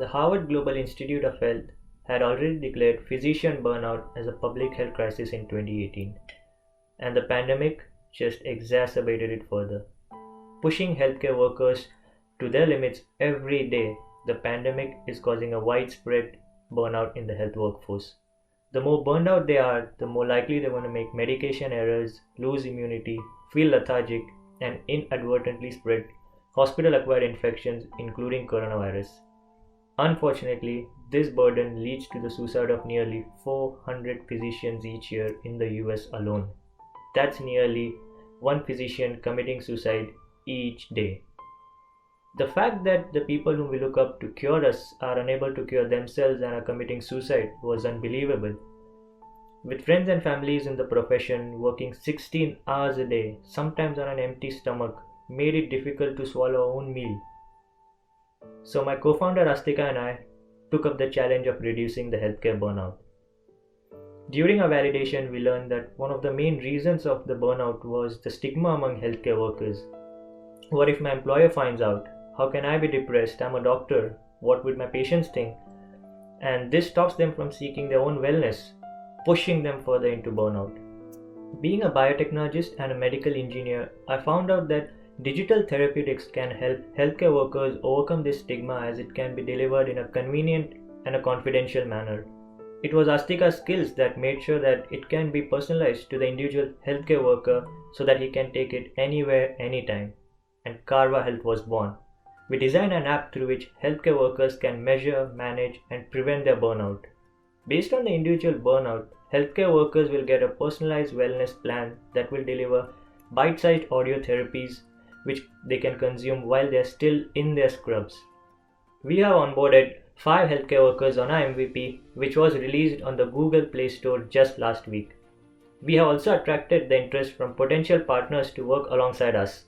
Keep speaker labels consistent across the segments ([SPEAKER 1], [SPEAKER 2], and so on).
[SPEAKER 1] The Harvard Global Institute of Health had already declared physician burnout as a public health crisis in 2018, and the pandemic just exacerbated it further. Pushing healthcare workers to their limits every day, the pandemic is causing a widespread burnout in the health workforce. The more burned out they are, the more likely they're going to make medication errors, lose immunity, feel lethargic, and inadvertently spread hospital acquired infections, including coronavirus. Unfortunately, this burden leads to the suicide of nearly 400 physicians each year in the US alone. That's nearly one physician committing suicide each day. The fact that the people whom we look up to cure us are unable to cure themselves and are committing suicide was unbelievable. With friends and families in the profession working 16 hours a day, sometimes on an empty stomach, made it difficult to swallow our own meal. So my co-founder Astika and I took up the challenge of reducing the healthcare burnout. During our validation, we learned that one of the main reasons of the burnout was the stigma among healthcare workers. What if my employer finds out? How can I be depressed? I'm a doctor. What would my patients think? And this stops them from seeking their own wellness, pushing them further into burnout. Being a biotechnologist and a medical engineer, I found out that digital therapeutics can help healthcare workers overcome this stigma as it can be delivered in a convenient and a confidential manner. It was Astika's skills that made sure that it can be personalized to the individual healthcare worker so that he can take it anywhere, anytime. And Karva Health was born. We designed an app through which healthcare workers can measure, manage, and prevent their burnout. Based on the individual burnout, healthcare workers will get a personalized wellness plan that will deliver bite-sized audio therapies which they can consume while they are still in their scrubs. We have onboarded 5 healthcare workers on our MVP, which was released on the Google Play Store just last week. We have also attracted the interest from potential partners to work alongside us.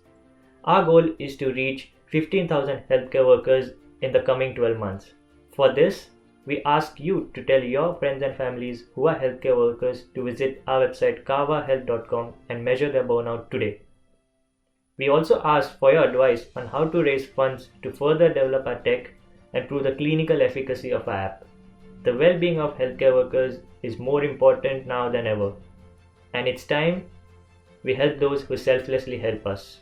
[SPEAKER 1] Our goal is to reach 15,000 healthcare workers in the coming 12 months. For this, we ask you to tell your friends and families who are healthcare workers to visit our website karvahealth.com and measure their burnout today. We also ask for your advice on how to raise funds to further develop our tech and prove the clinical efficacy of our app. The well-being of healthcare workers is more important now than ever, and it's time we help those who selflessly help us.